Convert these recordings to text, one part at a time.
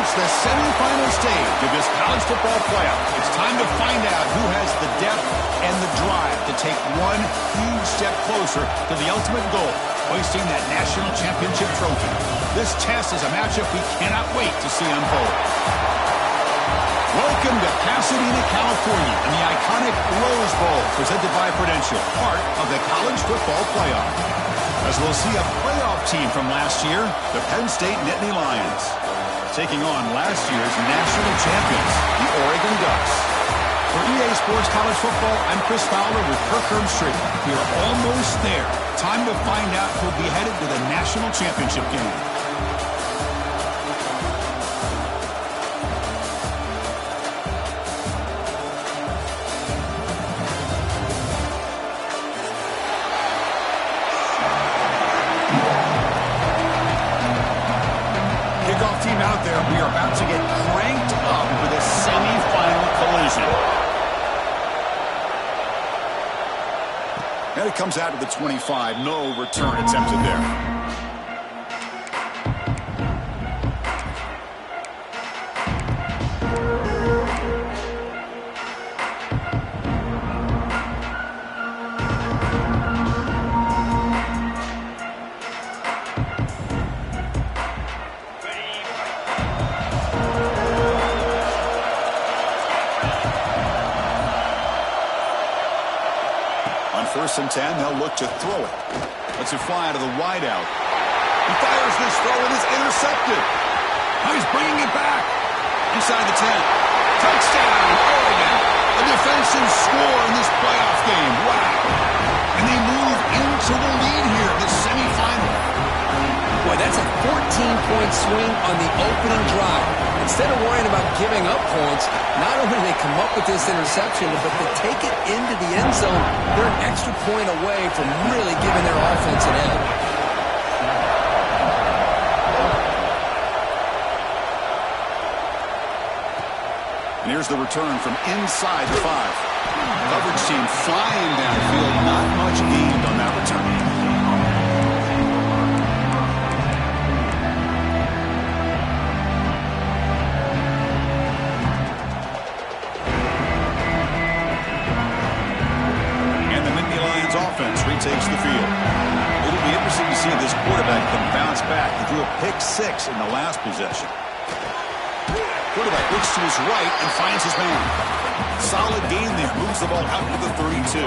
reach the semifinal stage of this college football playoff. It's time to find out who has the depth and the drive to take one huge step closer to the ultimate goal, hoisting that national championship trophy. This test is a matchup we cannot wait to see unfold. Welcome to Pasadena, California, and the iconic Rose Bowl, presented by Prudential, part of the college football playoff. As we'll see a playoff team from last year, the Penn State Nittany Lions, taking on last year's national champions, the Oregon Ducks. For EA Sports College Football, I'm Chris Fowler with Kirk Herbstreit. We are almost there. Time to find out who'll be headed to the national championship game. Team out there, we are about to get cranked up for this semi-final collision. And it comes out to the 25. No return attempted there. First and 10, they'll look to throw it. Lets it fly out of the wideout. He fires this throw and is intercepted. Now he's bringing it back. Inside the 10. Touchdown, Oregon. A defensive score in this playoff game. Wow. And they move into the lead here in the semifinal. Boy, that's a 14-point swing on the opening drive. Instead of worrying about giving up points, not only do they come up with this interception, but they take it into the end zone. They're an extra point away from really giving their offense an edge. And here's the return from inside the 5. Coverage team flying downfield. Not much gained on that return. Offense retakes the field. It'll be interesting to see if this quarterback can bounce back. He threw a pick 6 in the last possession. Quarterback looks to his right and finds his man. Solid gain there. Moves the ball out to the 32.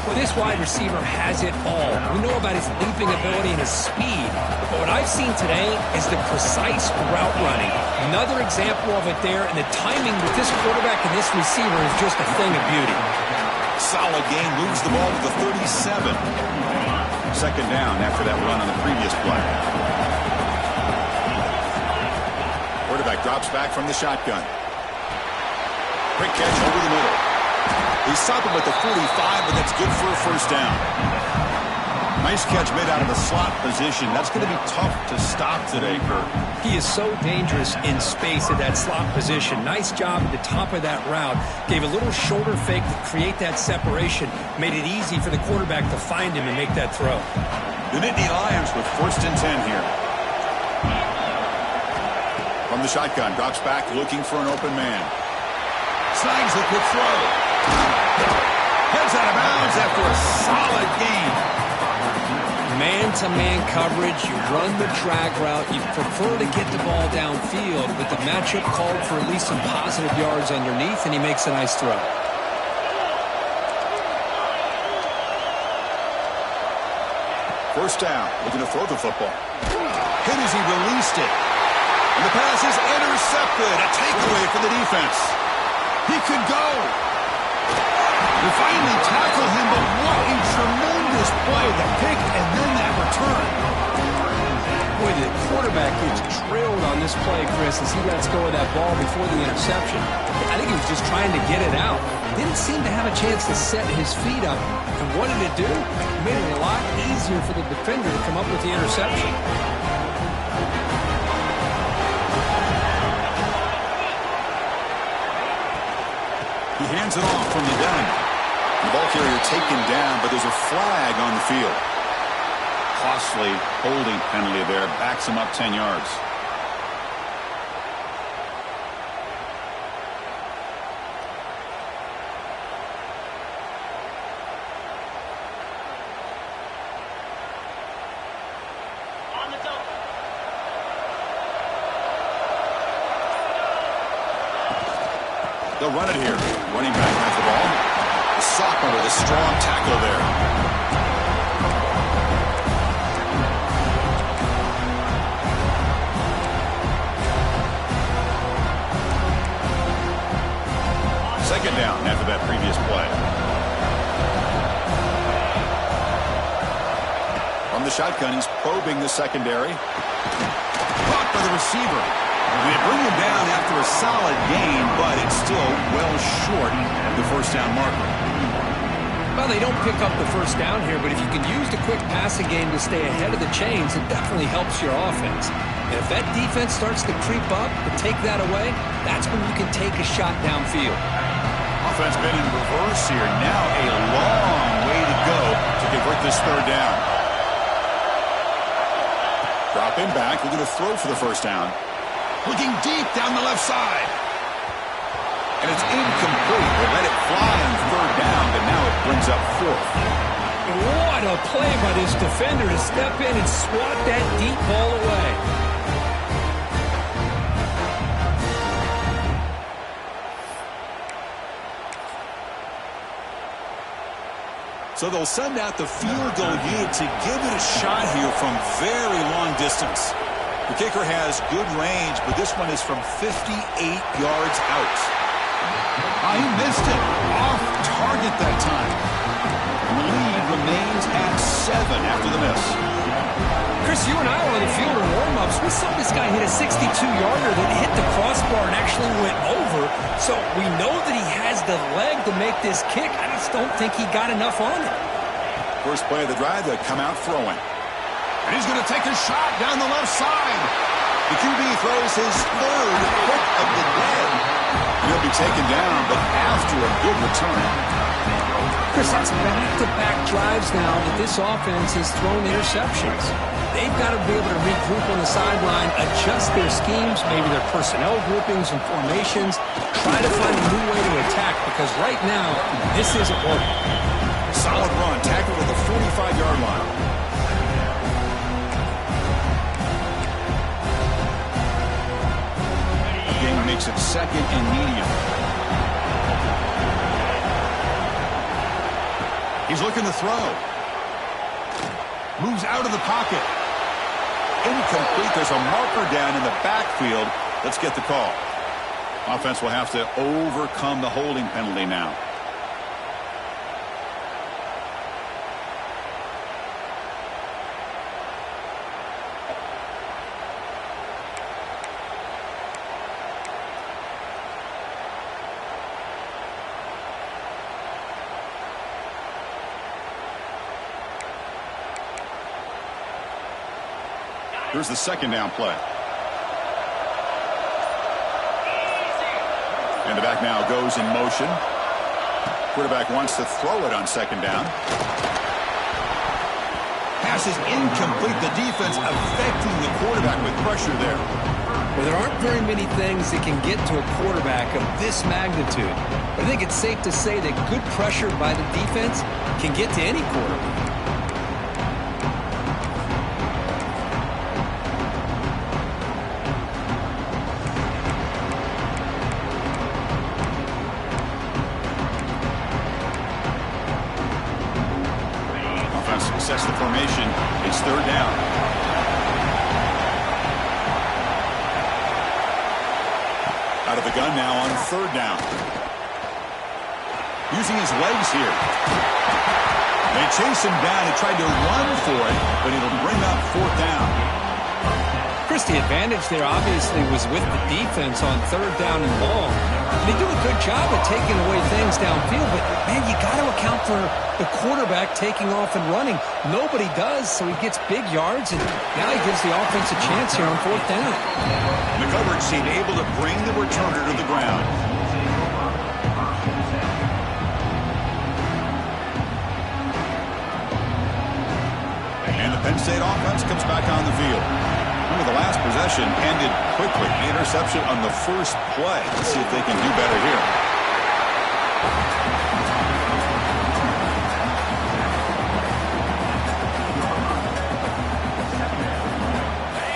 Well, this wide receiver has it all. We know about his leaping ability and his speed. But what I've seen today is the precise route running. Another example of it there, and the timing with this quarterback and this receiver is just a thing of beauty. Solid gain, moves the ball to the 37. Second down after that run on the previous play. Quarterback drops back from the shotgun. Quick catch over the middle. He stopped him at the 45, but that's good for a first down. Nice catch made out of the slot position. That's going to be tough to stop today, Kirk. He is so dangerous in space at that slot position. Nice job at the top of that route. Gave a little shoulder fake to create that separation. Made it easy for the quarterback to find him and make that throw. The Nittany Lions with first and 10 here. From the shotgun, drops back looking for an open man. Snags the quick throw. Heads out of bounds after a solid gain. Man-to-man coverage, you run the drag route, you prefer to get the ball downfield, but the matchup called for at least some positive yards underneath, and he makes a nice throw. First down, looking to throw the football. Hit as he released it. And the pass is intercepted. A takeaway for the defense. He could go. They finally tackle him, but what a tremendous play. The pick and then that return. Boy, the quarterback gets drilled on this play, Chris, as he lets go of that ball before the interception. I think he was just trying to get it out. Didn't seem to have a chance to set his feet up. And what did it do? It made it a lot easier for the defender to come up with the interception. He hands it off from the gun. The ball carrier taken down, but there's a flag on the field. Costly holding penalty there. Backs him up 10 yards. They'll run it here. Running back has the ball. The sophomore with a strong tackle there. Second down after that previous play. From the shotgun, he's probing the secondary. Caught by the receiver. They bring him down after a solid gain, but it's still well short of the first down marker. Well, they don't pick up the first down here, but if you can use the quick passing game to stay ahead of the chains, it definitely helps your offense. And if that defense starts to creep up and take that away, that's when you can take a shot downfield. Offense been in reverse here. Now a long way to go to convert this third down. Dropping back, looking to throw for the first down. Looking deep down the left side. And it's incomplete. They let it fly on third down, but now it brings up fourth. What a play by this defender to step in and swat that deep ball away. So they'll send out the field goal unit to give it a shot here from very long distance. The kicker has good range, but this one is from 58 yards out. He missed it. Off target that time. And the lead remains at 7 after the miss. Chris, you and I were on the field in warm-ups. We saw this guy hit a 62-yarder that hit the crossbar and actually went over. So we know that he has the leg to make this kick. I just don't think he got enough on it. First play of the drive, they come out throwing. And he's going to take a shot down the left side. The QB throws his third hit of the day. He'll be taken down, but after a good return. Chris, that's back-to-back drives now that this offense has thrown interceptions. They've got to be able to regroup on the sideline, adjust their schemes, maybe their personnel groupings and formations, try to find a new way to attack, because right now, this isn't working. Solid run, tackled at the 45-yard line. Again, makes it second and medium. He's looking to throw. Moves out of the pocket. Incomplete. There's a marker down in the backfield. Let's get the call. Offense will have to overcome the holding penalty now. Here's the second down play. And the back now goes in motion. Quarterback wants to throw it on second down. Pass is incomplete. The defense affecting the quarterback with pressure there. Well, there aren't very many things that can get to a quarterback of this magnitude. But I think it's safe to say that good pressure by the defense can get to any quarterback. Sets the formation. It's third down. Out of the gun now on third down. Using his legs here. They chase him down. He tried to run for it, but it'll bring up fourth down. Chris, the advantage there obviously was with the defense on third down and long. They do a good job of taking away things downfield, but, man, you got to account for the quarterback taking off and running. Nobody does, so he gets big yards, and now he gives the offense a chance here on fourth down. The coverage team able to bring the returner to the ground. And the Penn State offense comes back on the field. Remember, the last possession ended quickly. The interception on the first play. Let's see if they can do better here.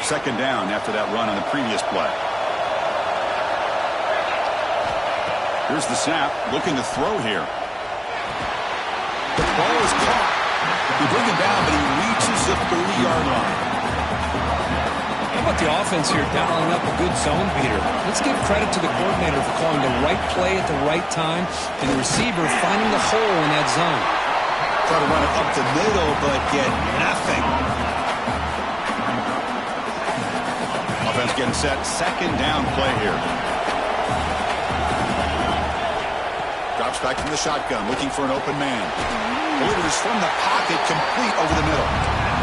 Second down after that run on the previous play. Here's the snap, looking to throw here. The ball is caught. They bring him down, but he reaches the 30-yard line. How about the offense here dialing up a good zone beater? Let's give credit to the coordinator for calling the right play at the right time and the receiver finding the hole in that zone. Try to run it up the middle, but get nothing. Offense getting set. Second down play here. Drops back from the shotgun, looking for an open man. Delivers from the pocket, complete over the middle.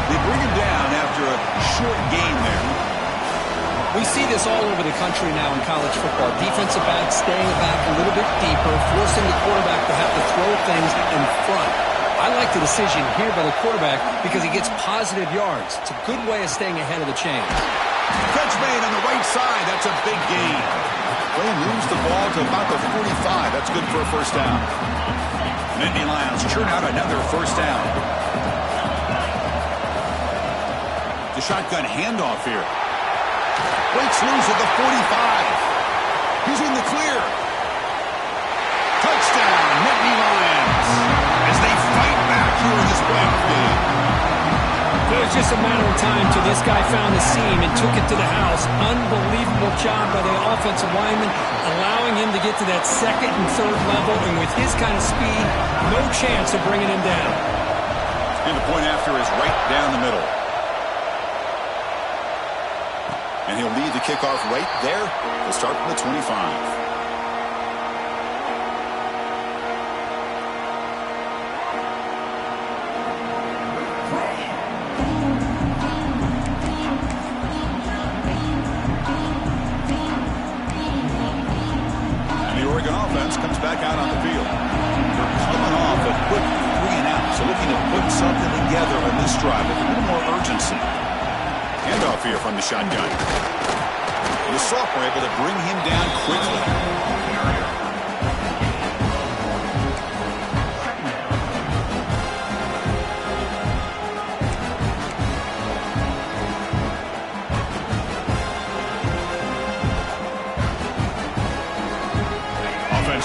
They bring him down after a short gain there. We see this all over the country now in college football. Defensive backs staying back a little bit deeper, forcing the quarterback to have to throw things in front. I like the decision here by the quarterback because he gets positive yards. It's a good way of staying ahead of the chains. Catch made on the right side. That's a big gain. Wayne moves the ball to about the 45. That's good for a first down. Nittany Lions churn out another first down. The shotgun handoff here. Breaks loose at the 45. He's in the clear. Touchdown, Nittany Lions, as they fight back here in this playoff game. It was just a matter of time till this guy found the seam and took it to the house. Unbelievable job by the offensive lineman, allowing him to get to that second and third level, and with his kind of speed, no chance of bringing him down. And the point after is right down the middle. And he'll lead the kickoff right there. He'll start from the 25. Comes back out on the field. They're coming off a quick 3-and-out, so looking to put something together on this drive with a little more urgency. Handoff here from the shotgun. And the sophomore able to bring him down quickly.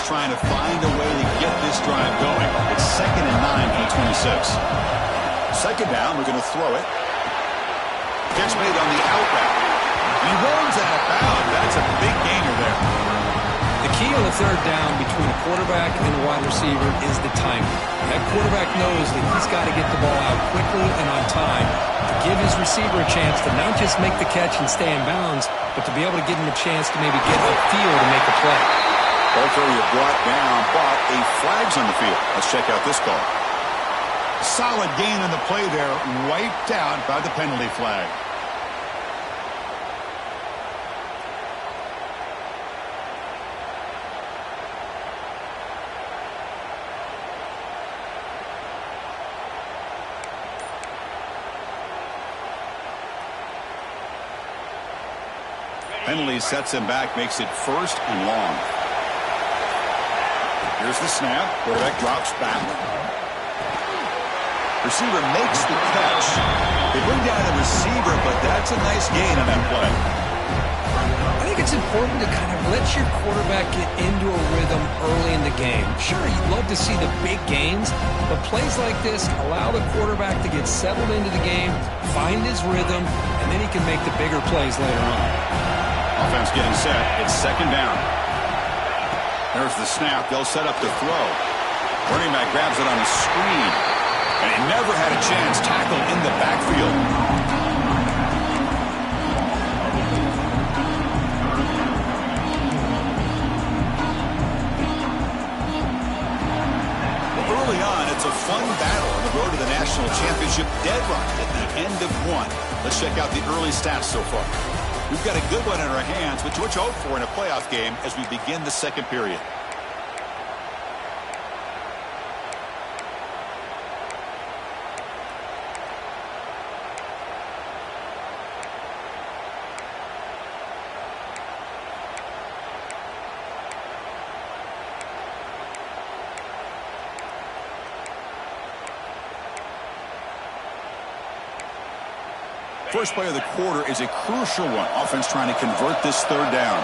Trying to find a way to get this drive going. It's 2nd and 9 from the 26. Second down, we're going to throw it. Catch made on the out route. And he runs out of bounds. That's a big gainer there. The key on the third down between a quarterback and a wide receiver is the timing. That quarterback knows that he's got to get the ball out quickly and on time to give his receiver a chance to not just make the catch and stay in bounds, but to be able to give him a chance to maybe get upfield and make a play. Both area brought down, but a flag's on the field. Let's check out this call. Solid gain on the play there, wiped out by the penalty flag. Penalty sets him back, makes it 1st and long. Here's the snap. Quarterback drops back. Receiver makes the catch. They bring down the receiver, but that's a nice gain on that play. I think it's important to kind of let your quarterback get into a rhythm early in the game. Sure, you'd love to see the big gains, but plays like this allow the quarterback to get settled into the game, find his rhythm, and then he can make the bigger plays later on. Offense getting set. It's 2nd down. There's the snap. They'll set up the throw. Running back grabs it on a screen. And he never had a chance. Tackled in the backfield. Well, early on, it's a fun battle on the road to the national championship deadline at the end of one. Let's check out the early stats so far. We've got a good one in our hands, which we'll hope for in a playoff game as we begin the second period. First play of the quarter is a crucial one. Offense trying to convert this 3rd down.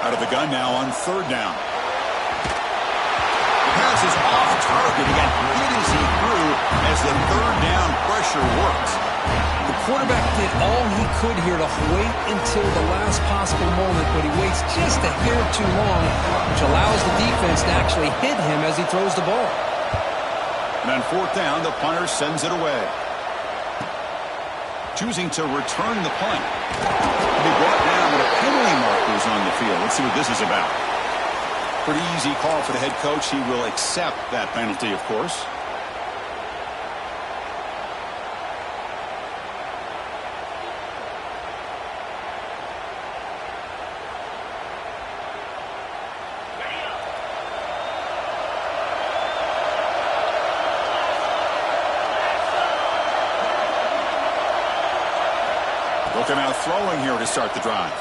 Out of the gun now on 3rd down. The pass is off target. He got hit as he threw as the 3rd down pressure works. The quarterback did all he could here to wait until the last possible moment, but he waits just a hair too long, which allows the defense to actually hit him as he throws the ball. And on 4th down, the punter sends it away. Choosing to return the punt. To be brought down with a penalty markers on the field. Let's see what this is about. Pretty easy call for the head coach. He will accept that penalty, of course. Looking out throwing here to start the drive.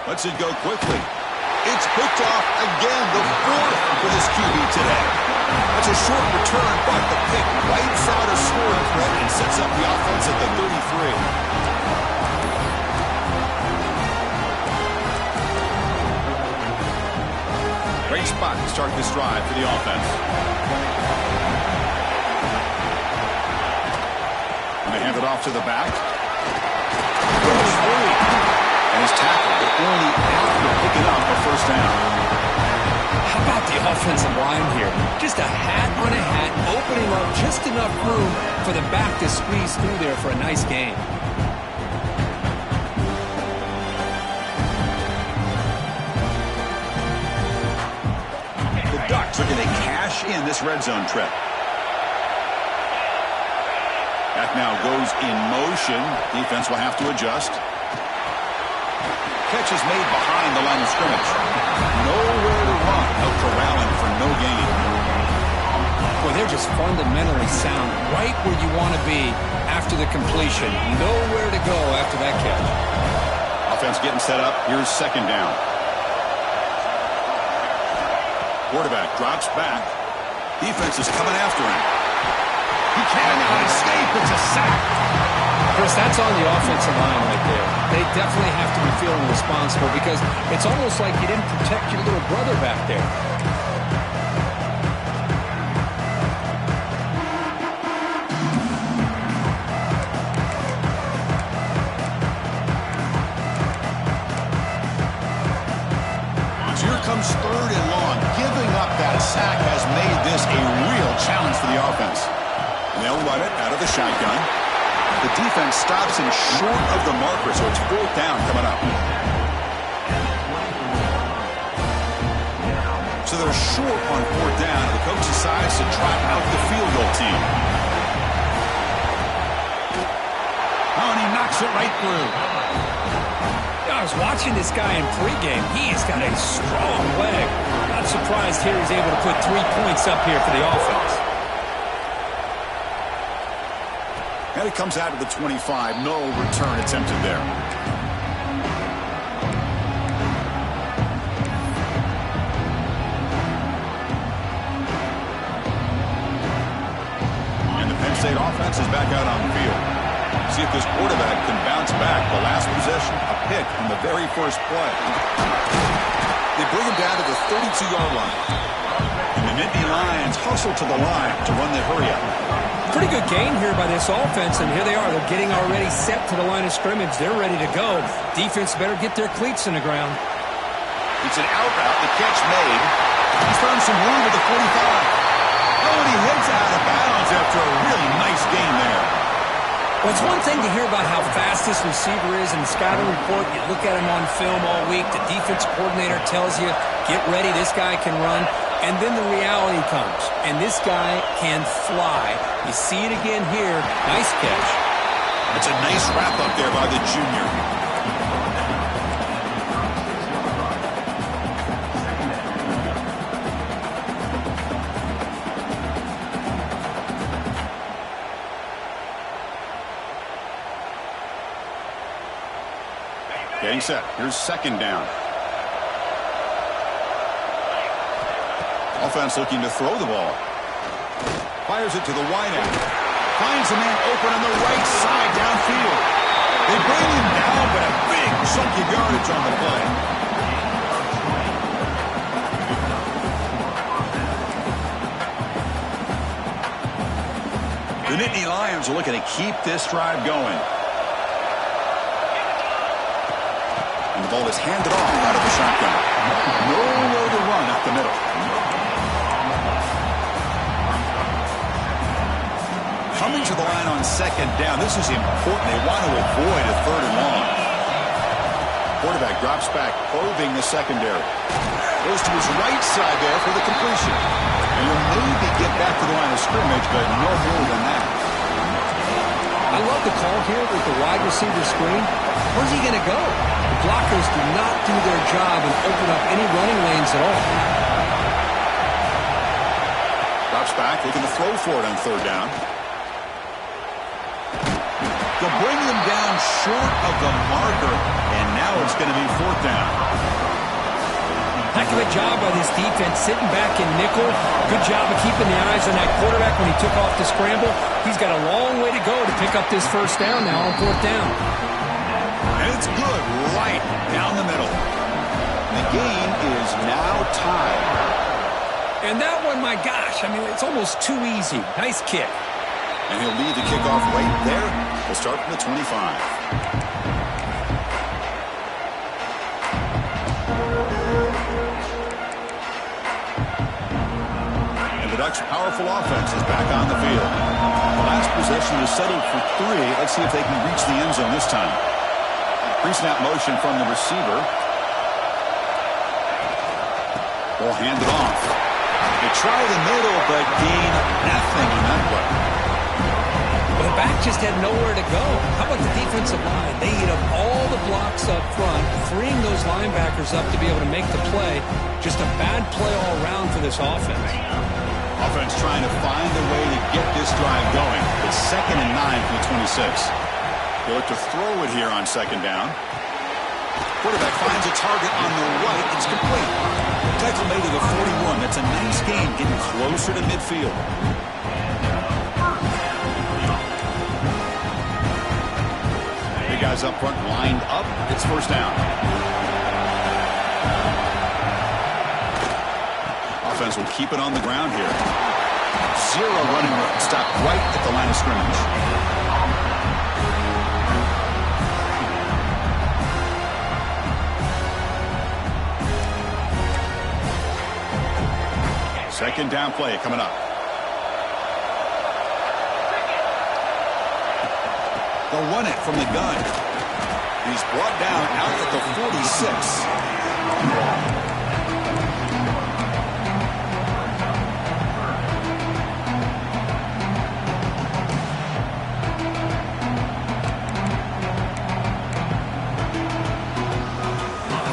Lets it go quickly. It's picked off again, the 4th for this QB today. That's a short return, but the pick wipes out a scoring threat and sets up the offense at the 33. Great spot to start this drive for the offense. And they hand it off to the back. And his tackle, but only after picking up a 1st down. How about the offensive line here? Just a hat on a hat, opening up just enough room for the back to squeeze through there for a nice gain. The Ducks are going to cash in this red zone trip. That now goes in motion. Defense will have to adjust. Catch is made behind the line of scrimmage. Nowhere to run. No corralling for no gain. Boy, they're just fundamentally sound right where you want to be after the completion. Nowhere to go after that catch. Offense getting set up. Here's 2nd down. Quarterback drops back. Defense is coming after him. He cannot escape. It's a sack. Chris, that's on the offensive line right there. They definitely have to be feeling responsible because it's almost like you didn't protect your little brother back there. So here comes 3rd and long. Giving up that sack has made this a real challenge for the offense. And they'll run it out of the shotgun. The defense stops him short of the marker, so it's 4th down coming up. So they're short on 4th down, and the coach decides to trot out the field goal team. Oh, and he knocks it right through. I was watching this guy in pregame. He's got a strong leg. Not surprised here he's able to put 3 points up here for the offense. And it comes out of the 25. No return attempted there. And the Penn State offense is back out on the field. See if this quarterback can bounce back. The last possession, a pick on the very first play. They bring him down to the 32-yard line. And the Nittany Lions hustle to the line to run the hurry-up. Pretty good gain here by this offense, and here they are. They're getting already set to the line of scrimmage. They're ready to go. Defense better get their cleats in the ground. It's an out route. The catch made. He's found some room at the 45. Oh, and he heads out of bounds after a really nice gain there. Well, it's one thing to hear about how fast this receiver is in the scouting report. You look at him on film all week. The defense coordinator tells you, get ready, this guy can run. And then the reality comes, and this guy can fly. You see it again here. Nice catch. It's a nice wrap-up there by the junior. Getting set. Here's 2nd down. Offense looking to throw the ball. Fires it to the wideout. Finds a man open on the right side downfield. They bring him down, but a big chunk of yardage on the play. The Nittany Lions are looking to keep this drive going. And the ball is handed off out of the shotgun. Nowhere to run up the middle. Coming to the line on second down. This is important. They want to avoid a third and long. Quarterback drops back, probing the secondary. Goes to his right side there for the completion. And he'll maybe get back to the line of scrimmage, but no more than that. I love the call here with the wide receiver screen. Where's he going to go? The blockers do not do their job and open up any running lanes at all. Drops back, looking to throw for it on third down. They'll bring them down short of the marker, and now it's going to be fourth down. Heck of a job by this defense, sitting back in nickel. Good job of keeping the eyes on that quarterback when he took off the scramble. He's got a long way to go to pick up this first down now on fourth down. And it's good, right down the middle. The game is now tied. And that one, my gosh, I mean, it's almost too easy. Nice kick. And he'll lead the kickoff right there. We'll start from the 25. The Ducks' powerful offense is back on the field. The last possession is settled for 3. Let's see if they can reach the end zone this time. Pre-snap motion from the receiver. Ball handed off. They try the middle, but gain nothing on that play. Well, the back just had nowhere to go. How about the defensive line? They eat up all the blocks up front, freeing those linebackers up to be able to make the play. Just a bad play all around for this offense. Offense trying to find a way to get this drive going. It's 2nd and 9 from the 26. They look to throw it here on second down. Quarterback finds a target on the right. It's complete. Tackle made at the 41. That's a nice gain, getting closer to midfield. Big guys up front lined up. It's first down. Offense will keep it on the ground here. 0 running room. Stop right at the line of scrimmage. Second down play coming up. They'll run it from the gun. He's brought down out at the 46.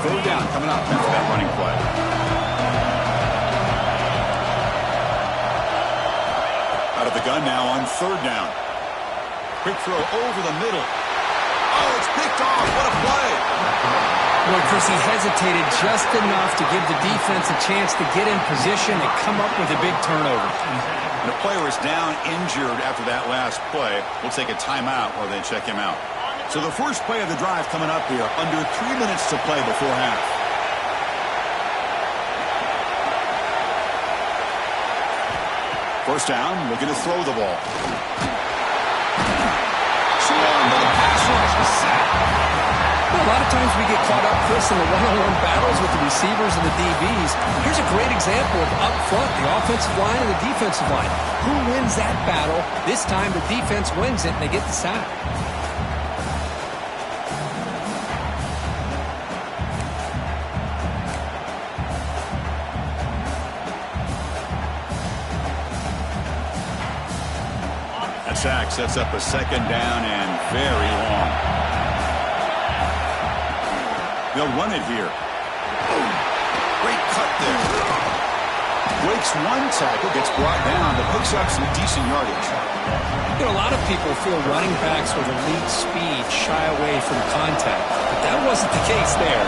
Third down coming up after that running play. Out of the gun now on third down. Quick throw over the middle. Oh, it's picked off. What a play. Boy, Chris, he hesitated just enough to give the defense a chance to get in position and come up with a big turnover. And the player is down injured after that last play. We'll take a timeout while they check him out. So the first play of the drive coming up here. Under 3 minutes to play before half. First down, looking to throw the ball. Well, a lot of times we get caught up, Chris, in the one-on-one battles with the receivers and the DBs. Here's a great example of up front, the offensive line and the defensive line. Who wins that battle? This time the defense wins it and they get the sack. Sack sets up a second down and very long. They'll run it here. Oh, great cut there. Breaks one tackle, gets brought down, but picks up some decent yardage. You know, a lot of people feel running backs with elite speed shy away from contact, but that wasn't the case there.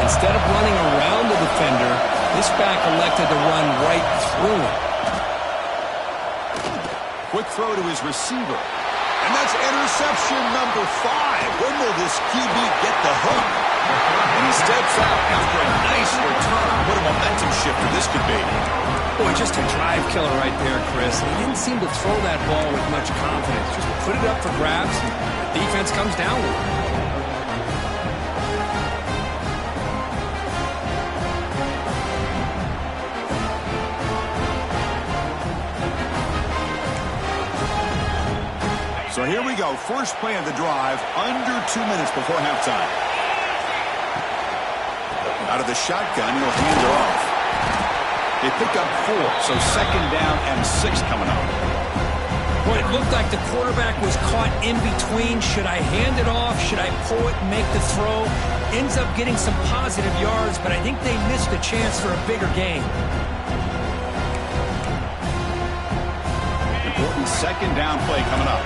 Instead of running around the defender, this back elected to run right through him. Quick throw to his receiver. And that's interception number 5. When will this QB get the hook? And he steps out after a nice return. What a momentum shifter this could be. Boy, just a drive killer right there, Chris. He didn't seem to throw that ball with much confidence. Just put it up for grabs, and the defense comes down with it. So here we go. First play of the drive, under 2 minutes before halftime. Out of the shotgun, he'll hand it off. They pick up 4, so second down and 6 coming up. Boy, it looked like the quarterback was caught in between. Should I hand it off? Should I pull it and make the throw? Ends up getting some positive yards, but I think they missed a chance for a bigger gain. Important second down play coming up.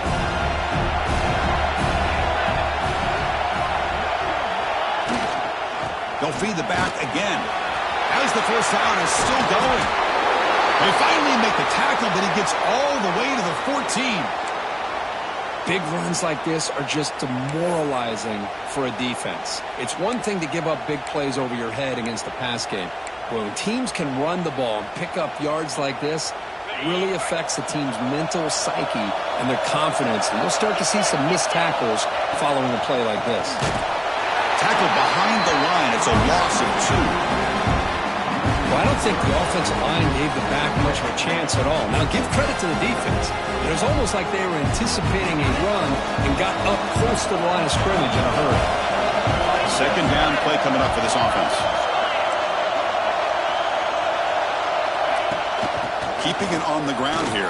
They'll feed the back again. As the first down is still going. They finally make the tackle, but he gets all the way to the 14. Big runs like this are just demoralizing for a defense. It's one thing to give up big plays over your head against the pass game. But when teams can run the ball and pick up yards like this, it really affects the team's mental psyche and their confidence. And you'll start to see some missed tackles following a play like this. Tackled behind the line. It's a loss of 2. Well, I don't think the offensive line gave the back much of a chance at all. Now, give credit to the defense. It was almost like they were anticipating a run and got up close to the line of scrimmage in a hurry. Second down play coming up for this offense. Keeping it on the ground here.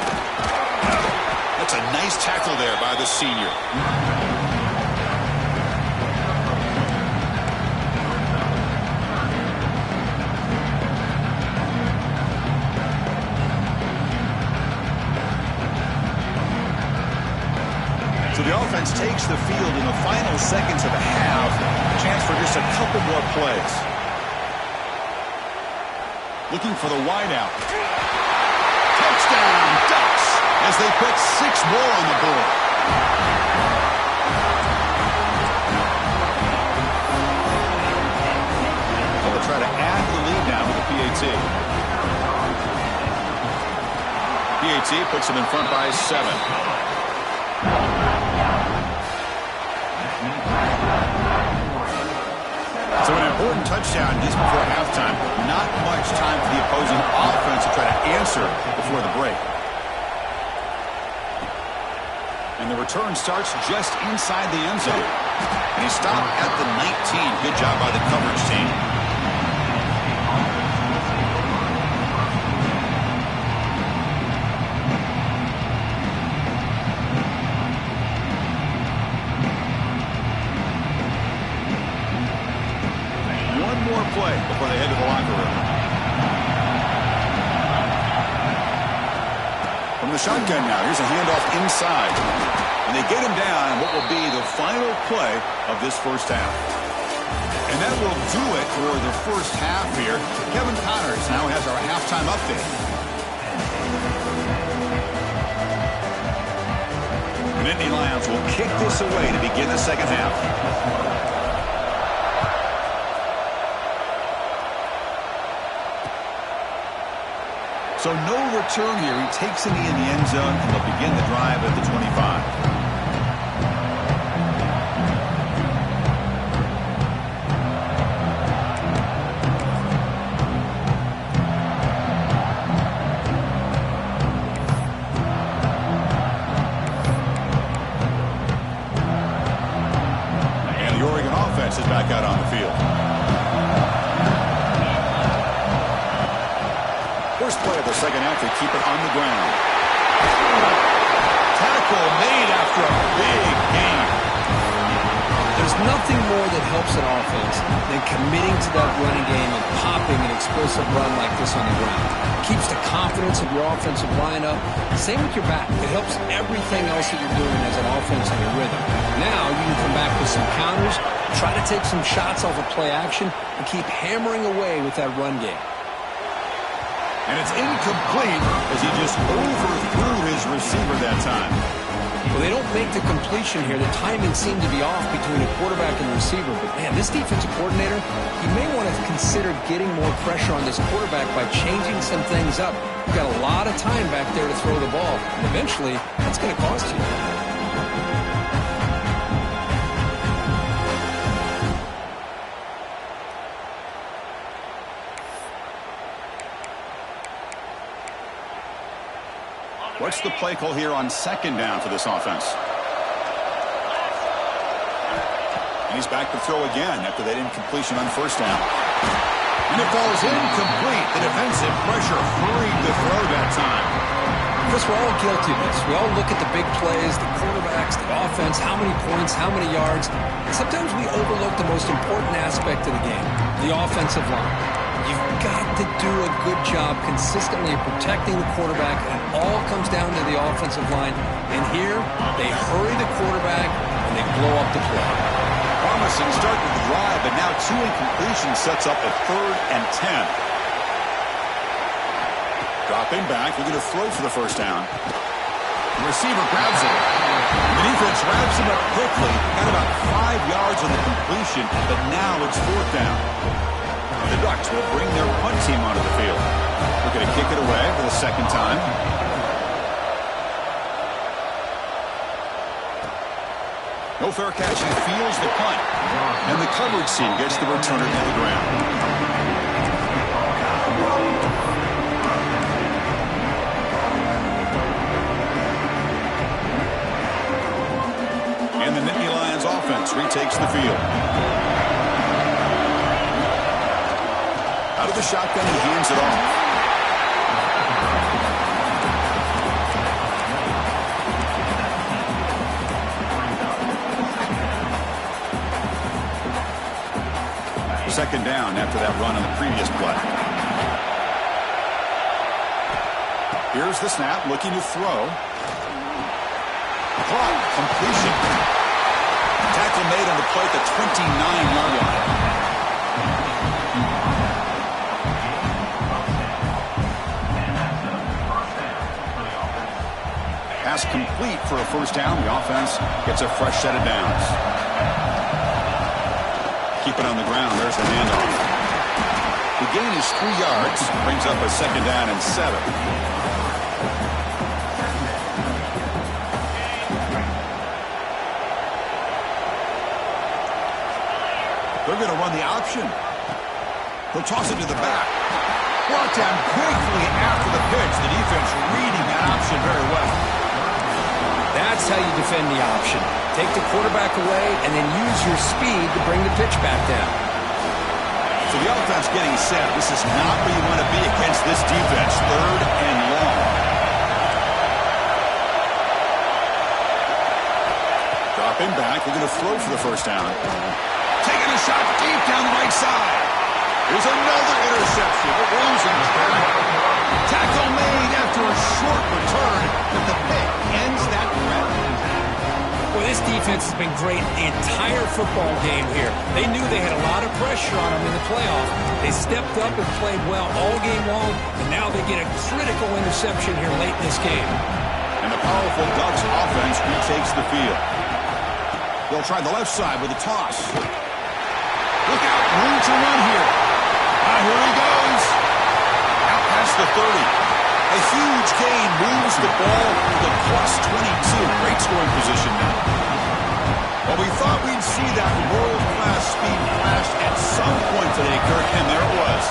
That's a nice tackle there by the senior. So the offense takes the field in the final seconds of the half. Chance for just a couple more plays. Looking for the wideout. Touchdown, Ducks, as they put 6 more on the board. They'll try to add the lead now with the PAT. PAT puts them in front by 7. So an important touchdown just before halftime. Not much time for the opposing offense to try to answer before the break. And the return starts just inside the end zone. And he stopped at the 19. Good job by the coverage team. Play before they head to the locker room. From the shotgun now, here's a handoff inside. And they get him down in what will be the final play of this first half. And that will do it for the first half here. Kevin Connors now has our halftime update. The Nittany Lions will kick this away to begin the second half. So no return here. He takes a knee in the end zone, and they'll begin the drive at the 25. And the Oregon offense is back out on the field. First play of the second half, they keep it on the ground. Tackle made after a big gain. There's nothing more that helps an offense than committing to that running game and popping an explosive run like this on the ground. It keeps the confidence of your offensive line up. Same with your back. It helps everything else that you're doing as an offense in your rhythm. Now you can come back with some counters, try to take some shots off of play action, and keep hammering away with that run game. And it's incomplete as he just overthrew his receiver that time. Well, they don't make the completion here. The timing seemed to be off between a quarterback and the receiver. But, man, this defensive coordinator, he may want to consider getting more pressure on this quarterback by changing some things up. You've got a lot of time back there to throw the ball. Eventually, that's going to cost you. What's the play call here on second down for this offense? And he's back to throw again after that incompletion on first down. And it falls incomplete. The defensive pressure hurried the throw that time. Chris, we're all guilty of this. We all look at the big plays, the quarterbacks, the offense, how many points, how many yards. And sometimes we overlook the most important aspect of the game, the offensive line. You've got to do a good job consistently of protecting the quarterback, and it all comes down to the offensive line. And here, they hurry the quarterback, and they blow up the play. Promising start to the drive, but now 2 incompletions sets up a 3rd and 10. Dropping back, looking to throw for the first down. The receiver grabs it. The defense wraps him up quickly. Got about 5 yards on the completion, but now it's 4th down. The Ducks will bring their punt team onto the field. Looking to kick it away for the second time. No fair catch. He fields the punt. And the coverage team gets the returner to the ground. And the Nittany Lions offense retakes the field. Out of the shotgun, he hands it off. Second down after that run on the previous play. Here's the snap, looking to throw. Caught, completion. Tackle made on the play at the 29-yard line. Pass complete for a first down. The offense gets a fresh set of downs. Keep it on the ground. There's the handoff. The gain is 3 yards. Brings up a second down and 7. They're going to run the option. He'll toss it to the back. Brought down quickly after the pitch. The defense reading that option very well. That's how you defend the option. Take the quarterback away and then use your speed to bring the pitch back down. So the offense getting set. This is not where you want to be against this defense. 3rd and long. Dropping back. We're going to throw for the first down. Taking a shot deep down the right side. There's another interception. Losing track. Tackle made after a short return, but the pick ends that threat. Well, this defense has been great the entire football game here. They knew they had a lot of pressure on them in the playoff. They stepped up and played well all game long, and now they get a critical interception here late in this game. And the powerful Ducks offense retakes the field. They'll try the left side with a toss. Look out, room to run here. Here he goes. Out past the 30. A huge gain moves the ball to the +22. Great scoring position now. Well, we thought we'd see that world-class speed flash at some point today, Kirk, and there it was.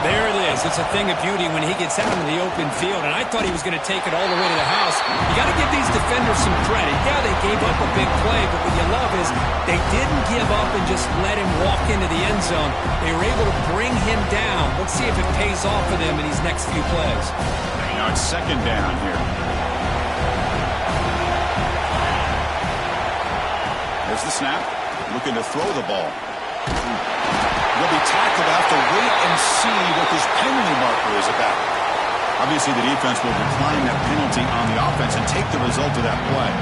There it is. It's a thing of beauty when he gets out into the open field, and I thought he was going to take it all the way to the house. You got to give these defenders some credit. Yeah, they gave up a big play, but what you love is they didn't give up and just let him walk into the end zone. They were able to bring him down. Let's see if it pays off for them in these next few plays. Now it's second down here. There's the snap. Looking to throw the ball. He'll be tackled. Have to wait and see what this penalty marker is about. Obviously, the defense will decline that penalty on the offense and take the result of that play.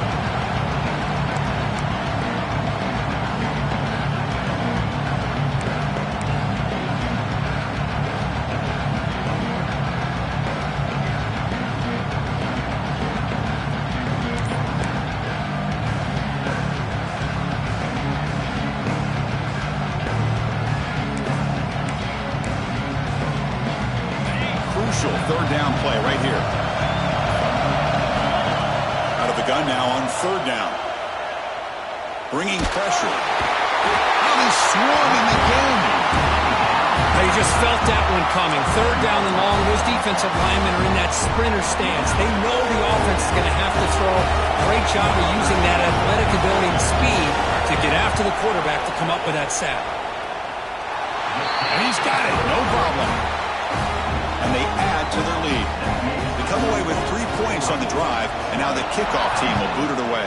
gun now on third down. Bringing pressure. How they swarming the game. They just felt that one coming. Third down and long. Those defensive linemen are in that sprinter stance. They know the offense is going to have to throw. Great job of using that athletic ability and speed to get after the quarterback to come up with that sack. And he's got it. No problem. And they add to their lead. They come away with 3 points on the drive, and now the kickoff team will boot it away.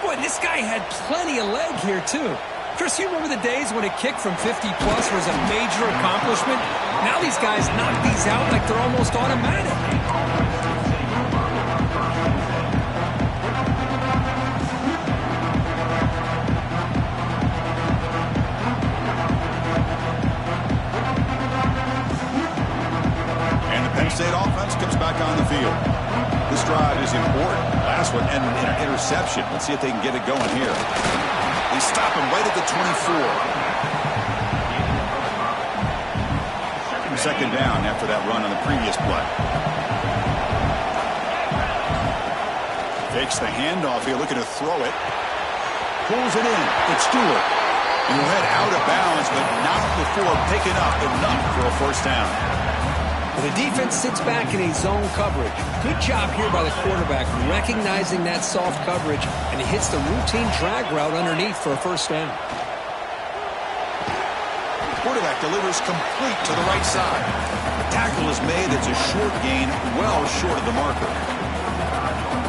Boy, this guy had plenty of leg here, too. Chris, you remember the days when a kick from 50-plus was a major accomplishment? Now these guys knock these out like they're almost automatic. And the Penn State offense comes back on the field. This drive is important. Last one ended in an interception. Let's see if they can get it going here. They stop him right at the 24. Second down after that run on the previous play. Fakes the handoff here, looking to throw it. Pulls it in. It's Stewart. And he'll head out of bounds, but not before picking up enough for a first down. The defense sits back in a zone coverage. Good job here by the quarterback recognizing that soft coverage, and he hits the routine drag route underneath for a first down. Quarterback delivers complete to the right side. The tackle is made. It's a short gain, well short of the marker.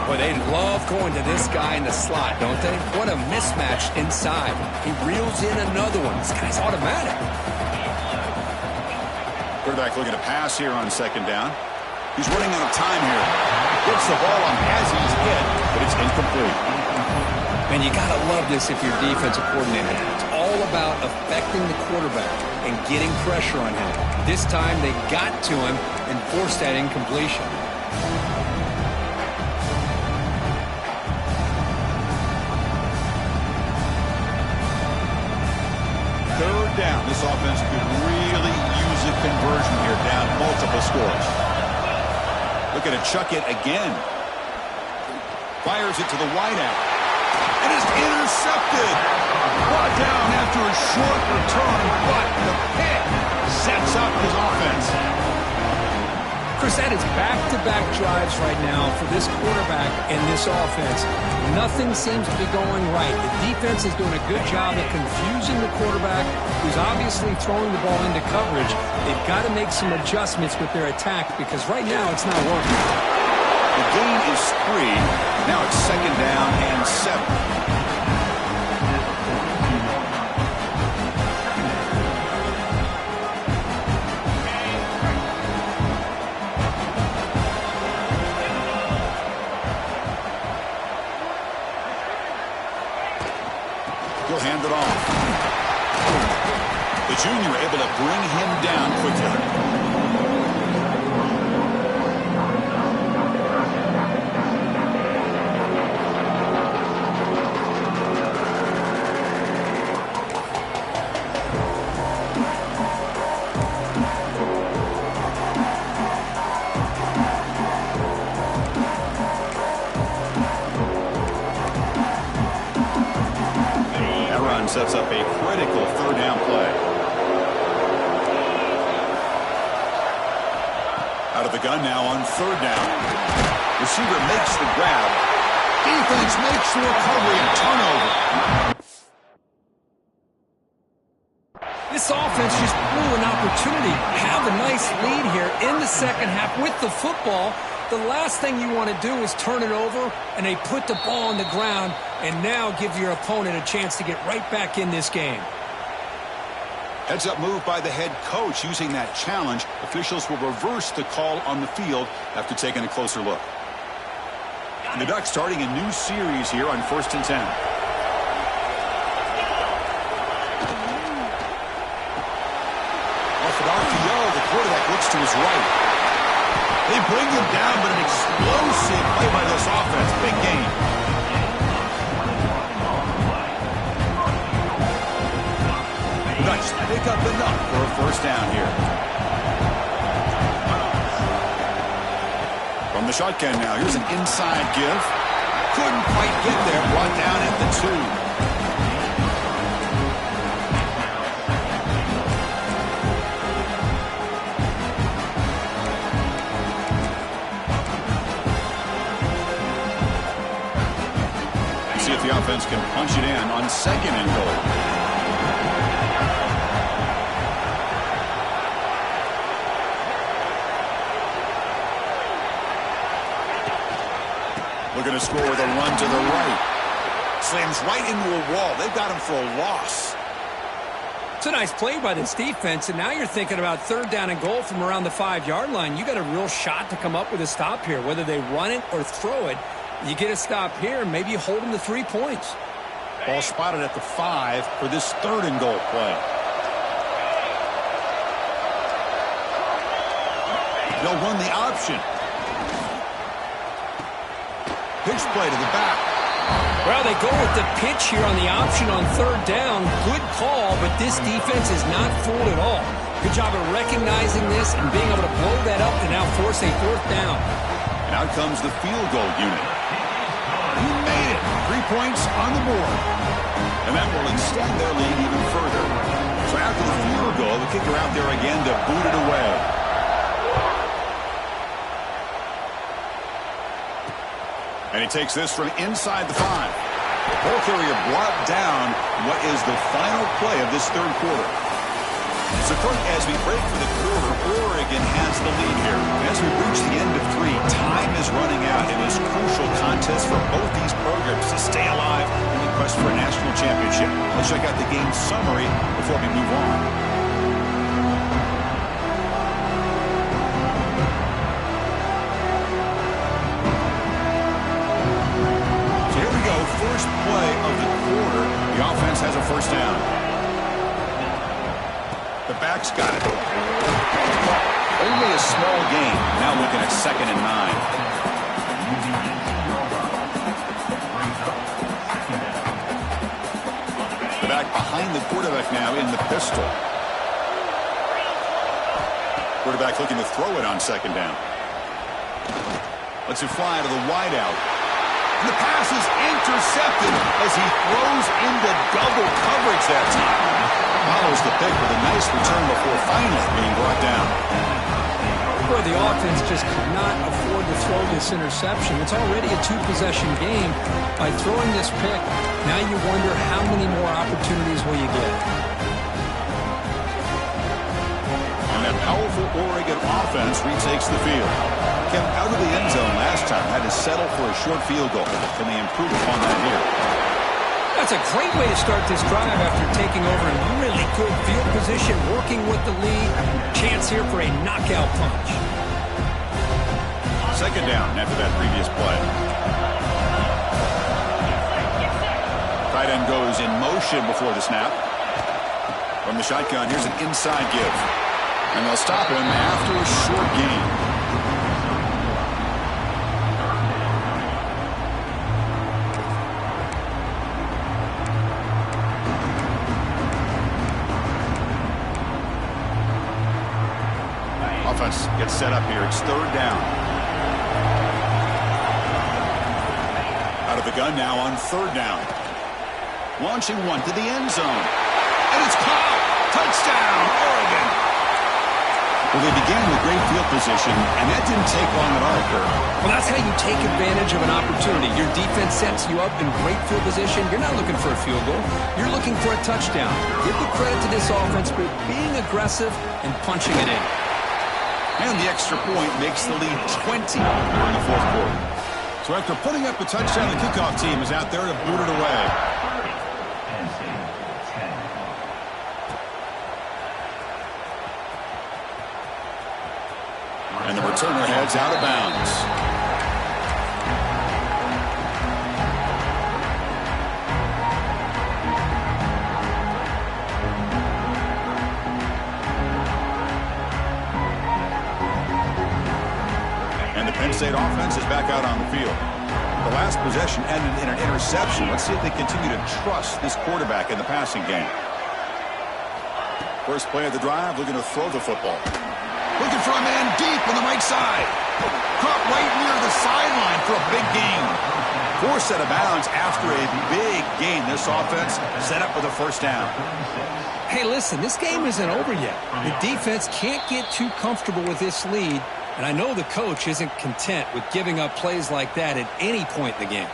Boy, they love going to this guy in the slot, don't they? What a mismatch inside. He reels in another one. This guy's automatic. Quarterback looking to pass here on second down. He's running out of time here. Gets the ball on as he's hit, but it's incomplete. Man, you got to love this if you're defensive coordinator. It's all about affecting the quarterback and getting pressure on him. This time they got to him and forced that incompletion. Third down. This offense could really use a conversion here, down multiple scores. Looking to chuck it again. Fires it to the wideout. And it's intercepted. Brought down after a short return, but the pick sets up his offense. Chris, that is back-to-back drives right now for this quarterback and this offense. Nothing seems to be going right. The defense is doing a good job of confusing the quarterback, who's obviously throwing the ball into coverage. They've got to make some adjustments with their attack because right now it's not working. The gain is 3. Now it's second down and 7. He'll hand it off. The junior able to bring him down quickly. Sets up a critical third down play. Out of the gun now on third down. Receiver makes the grab. Defense makes the recovery and turnover. This offense just blew an opportunity. Have a nice lead here in the second half with the football. The last thing you want to do is turn it over, and they put the ball on the ground and now give your opponent a chance to get right back in this game. Heads-up move by the head coach using that challenge. Officials will reverse the call on the field after taking a closer look. And the Ducks starting a new series here on 1st and 10. Off an RPO, the quarterback looks to his right. They bring him down, but an explosive play by this offense. Big game. Ducks pick up enough for a first down here. From the shotgun now, here's an inside give. Couldn't quite get there. Brought down at the 2. See if the offense can punch it in on 2nd and goal. Looking to score with a run to the right. Slams right into a wall. They've got him for a loss. It's a nice play by this defense, and now you're thinking about 3rd down and goal from around the 5-yard line. You got a real shot to come up with a stop here, whether they run it or throw it. You get a stop here, and maybe you hold them to 3 points. Ball spotted at the 5 for this 3rd and goal play. They'll run the option. Pitch play to the back. Well, they go with the pitch here on the option on 3rd down. Good call, but this defense is not fooled at all. Good job of recognizing this and being able to blow that up to now force a 4th down. And out comes the field goal unit. He made it. 3 points on the board. And that will extend their lead even further. So after the field goal, the kicker out there again to boot it away. And he takes this from inside the 5. Ball carrier brought down what is the final play of this 3rd quarter. So, Kirk, as we break for the quarter, Oregon has the lead here. As we reach the end of 3, time is running out in this crucial contest for both these programs to stay alive in the quest for a national championship. Let's check out the game summary before we move on. First play of the quarter, the offense has a 1st down. The back's got it. Only a small gain. Now looking at 2nd and 9. The back behind the quarterback now in the pistol. Quarterback looking to throw it on 2nd down. Lets it fly to the wideout. And the pass is intercepted as he throws into double coverage that time. Follows the pick with a nice return before finally being brought down. Boy, the offense just could not afford to throw this interception. It's already a 2-possession game. By throwing this pick, now you wonder how many more opportunities will you get. And that powerful Oregon offense retakes the field. Kept out of the end zone last time, had to settle for a short field goal. Can they improve upon that here? That's a great way to start this drive after taking over in really good field position, working with the lead. Chance here for a knockout punch. 2nd down after that previous play. Tight end goes in motion before the snap. From the shotgun, here's an inside give. And they'll stop him after a short gain. Offense gets set up here. It's 3rd down. Out of the gun now on 3rd down. Launching one to the end zone. And it's caught. Touchdown, Oregon. Well, they began with great field position, and that didn't take long at all, Kirk. Well, that's how you take advantage of an opportunity. Your defense sets you up in great field position. You're not looking for a field goal. You're looking for a touchdown. Give the credit to this offense for being aggressive and punching it in. And the extra point makes the lead 20 in the 4th quarter. So after putting up a touchdown, the kickoff team is out there to boot it away. And the returner heads out of bounds. Penn State offense is back out on the field. The last possession ended in an interception. Let's see if they continue to trust this quarterback in the passing game. First play of the drive, looking to throw the football. Looking for a man deep on the right side. Caught right near the sideline for a big gain. Forced out of bounds after a big gain. This offense set up for the first down. Hey, listen, this game isn't over yet. The defense can't get too comfortable with this lead, and I know the coach isn't content with giving up plays like that at any point in the game.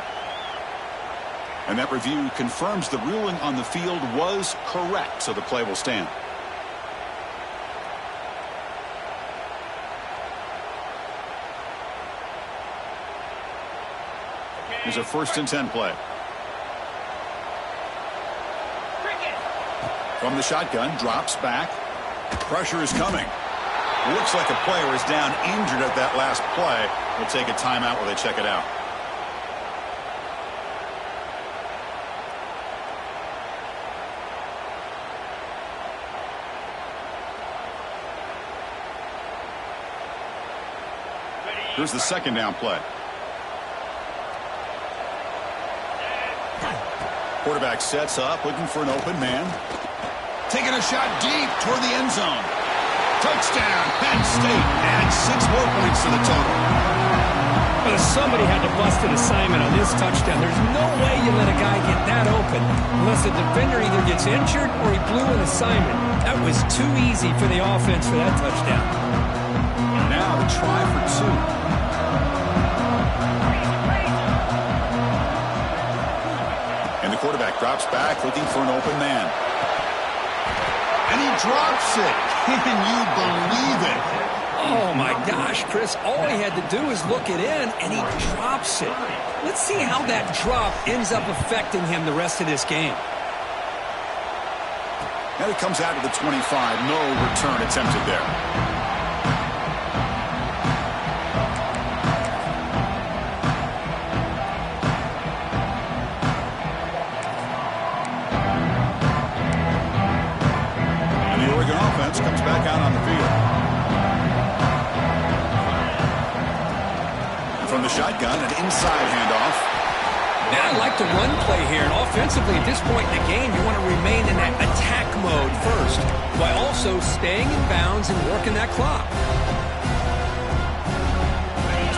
And that review confirms the ruling on the field was correct, so the play will stand. Here's a 1st and 10 play. From the shotgun, drops back. Pressure is coming. Looks like a player is down injured at that last play. We'll take a timeout while they check it out. Here's the 2nd down play. Quarterback sets up, looking for an open man. Taking a shot deep toward the end zone. Touchdown, Penn State. And 6 more points to the total. Well, somebody had to bust an assignment on this touchdown. There's no way you let a guy get that open unless the defender either gets injured or he blew an assignment. That was too easy for the offense for that touchdown. Now to try for 2. And the quarterback drops back, looking for an open man. And he drops it. Can you believe it? Oh, my gosh, Chris. All he had to do is look it in, and he drops it. Let's see how that drop ends up affecting him the rest of this game. And it comes out of the 25. No return attempted there. Comes back out on the field. And from the shotgun, an inside handoff. Now I like the run play here, and offensively at this point in the game, you want to remain in that attack mode first, while also staying in bounds and working that clock.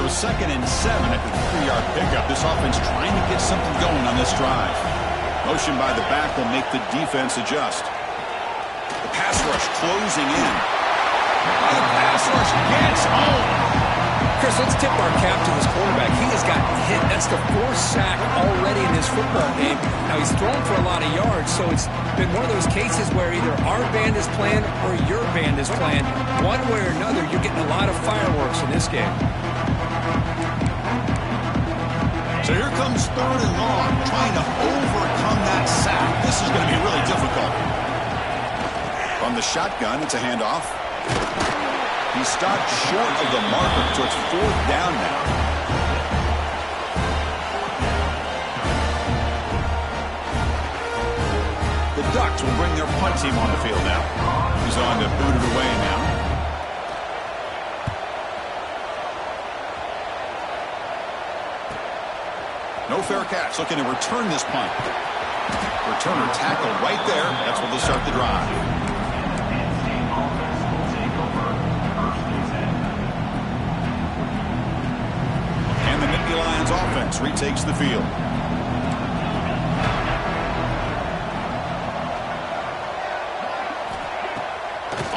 So 2nd and 7 at the 3-yard pickup. This offense trying to get something going on this drive. Motion by the back will make the defense adjust. Pass rush closing in. The pass rush gets home. Chris, let's tip our cap to this quarterback. He has gotten hit. That's the 4th sack already in this football game. Now, he's thrown for a lot of yards, so it's been one of those cases where either our band is playing or your band is playing. One way or another, you're getting a lot of fireworks in this game. So here comes 3rd and long, trying to overcome that sack. This is going to be really difficult. From the shotgun, it's a handoff. He stopped short of the marker, so it's 4th down now. The Ducks will bring their punt team on the field now. He's on to boot it away now. No fair catch, looking to return this punt. Returner tackle right there. That's where they'll start the drive. Lions offense retakes the field.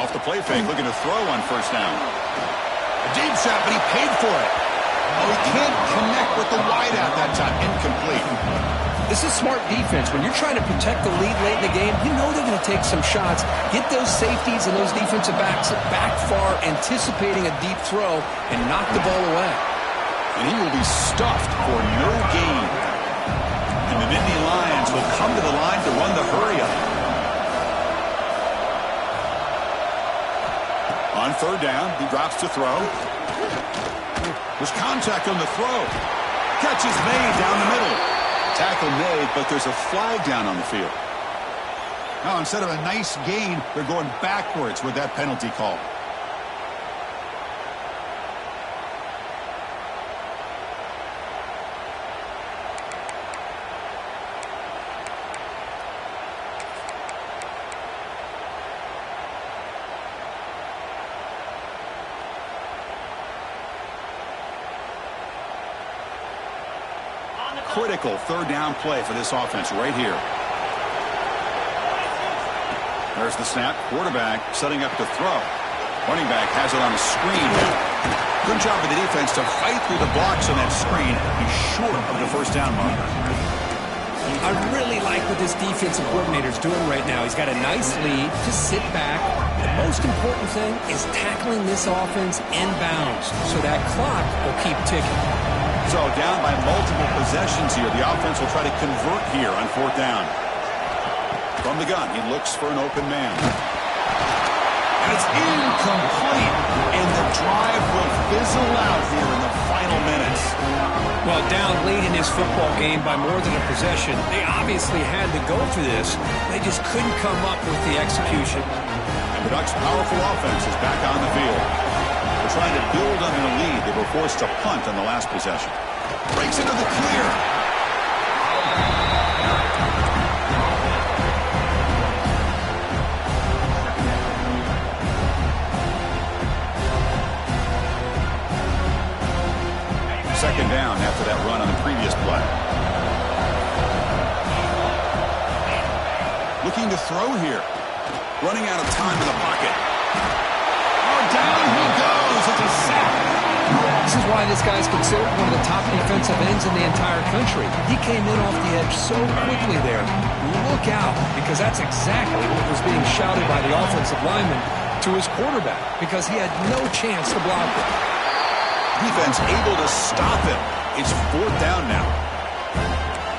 Off the play fake, looking to throw on 1st down. A deep shot, but he paid for it. Oh, he can't connect with the wideout that time. Incomplete. This is smart defense. When you're trying to protect the lead late in the game, you know they're going to take some shots. Get those safeties and those defensive backs back far, anticipating a deep throw, and knock the ball away. And he will be stuffed for no gain. And the Nittany Lions will come to the line to run the hurry-up. On 3rd down, he drops to throw. There's contact on the throw. Catch is made down the middle. Tackle made, but there's a flag down on the field. Now, instead of a nice gain, they're going backwards with that penalty call. critical third down play for this offense right here. There's the snap. Quarterback setting up to throw. Running back has it on a screen. Good job of the defense to fight through the blocks on that screen. He's short of the first down marker. I really like what this defensive coordinator is doing right now. He's got a nice lead. Just sit back. The most important thing is tackling this offense inbounds so that clock will keep ticking. So down by multiple possessions here. The offense will try to convert here on fourth down. From the gun, he looks for an open man. And it's incomplete. And the drive will fizzle out here in the final minutes. Well, down late in this football game by more than a possession, they obviously had to go for this. They just couldn't come up with the execution. And the Ducks' powerful offense is back on the field. They're trying to build on their lead. They were forced to punt on the last possession. Breaks into the clear. Second down after that run on the previous play. Looking to throw here. Running out of time in the pocket. Oh, down he goes. It's a sack. This is why this guy's considered one of the top defensive ends in the entire country. He came in off the edge so quickly there. Look out, because that's exactly what was being shouted by the offensive lineman to his quarterback, because he had no chance to block it. Defense able to stop him. It's fourth down now.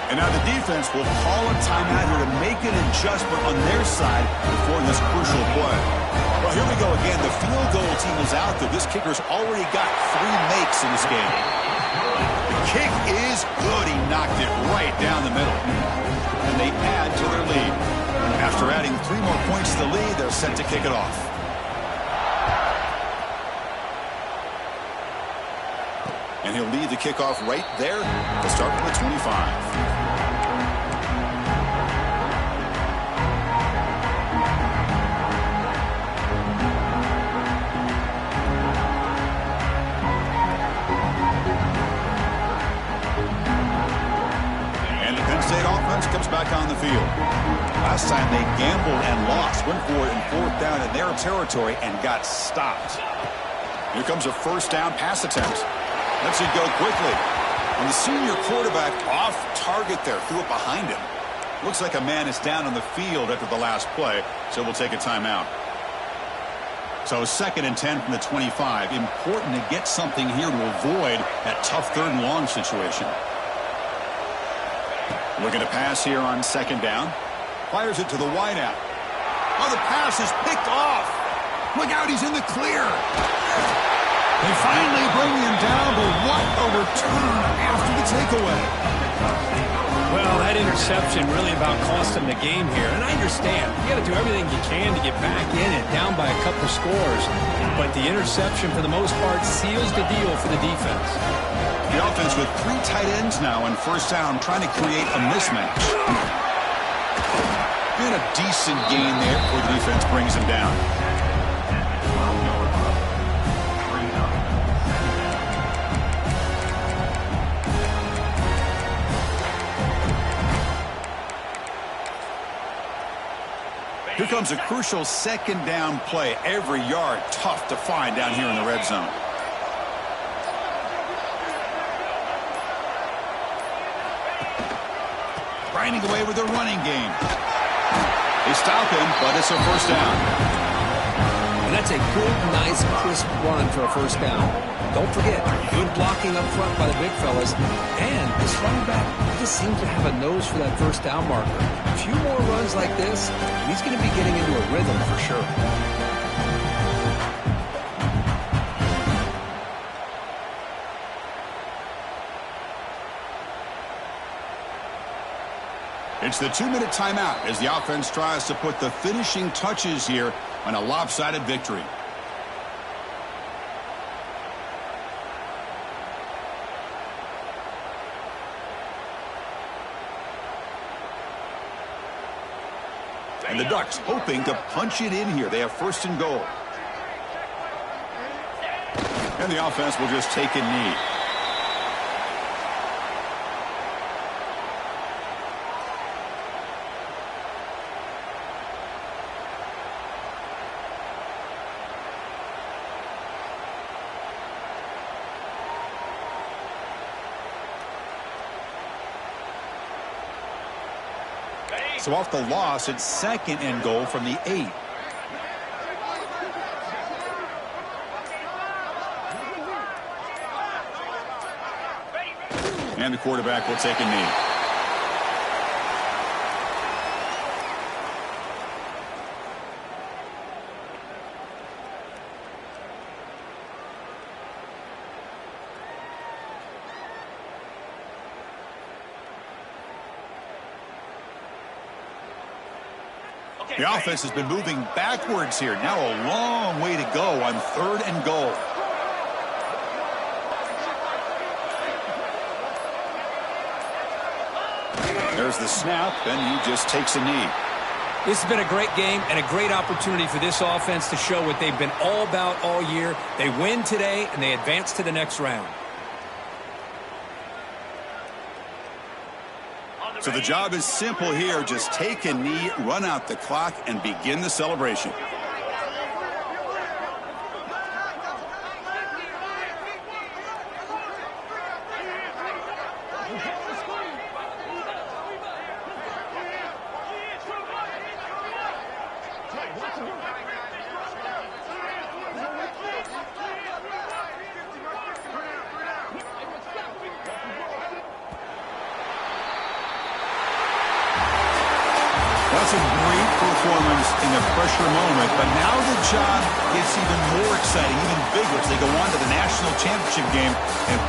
And now the defense will call a timeout here to make an adjustment on their side before this crucial play. Well, here we go again. The field goal team is out there. This kicker's already got 3 makes in this game. The kick is good. He knocked it right down the middle. And they add to their lead. After adding 3 more points to the lead, they're set to kick it off. And he'll lead the kickoff right there. We'll start from the 25. And the Penn State offense comes back on the field. Last time they gambled and lost. Went for it in fourth down in their territory and got stopped. Here comes a first down pass attempt. Lets it go quickly. And the senior quarterback off target there. Threw it behind him. Looks like a man is down on the field after the last play, so we'll take a timeout. So 2nd and 10 from the 25. Important to get something here to avoid that tough 3rd and long situation. Looking to pass here on 2nd down. Fires it to the wideout. Oh, the pass is picked off. Look out, he's in the clear. They finally bring him down, but what a return after the takeaway. Well, that interception really about cost him the game here. And I understand. You got to do everything you can to get back in it, down by a couple scores. But the interception, for the most part, seals the deal for the defense. The offense with 3 tight ends now on first down, trying to create a mismatch. And a decent gain there before the defense brings him down. Here comes a crucial 2nd down play. Every yard tough to find down here in the red zone. Grinding away with their running game. They stop him, but it's a first down. And that's a good, nice, crisp run for a first down. Don't forget, good blocking up front by the big fellas. And this running back just seems to have a nose for that first down marker. A few more runs like this, and he's going to be getting into a rhythm for sure. It's the 2-minute timeout as the offense tries to put the finishing touches here on a lopsided victory. And the Ducks hoping to punch it in here. They have 1st and goal. And the offense will just take a knee. So off the loss, it's 2nd and goal from the 8. And the quarterback will take a knee. The offense has been moving backwards here. Now a long way to go on 3rd and goal. There's the snap, and he just takes a knee. This has been a great game and a great opportunity for this offense to show what they've been all about all year. They win today, and they advance to the next round. So the job is simple here. Just take a knee, run out the clock, and begin the celebration. That's a great performance in the pressure moment, but now the job gets even more exciting, even bigger as they go on to the national championship game and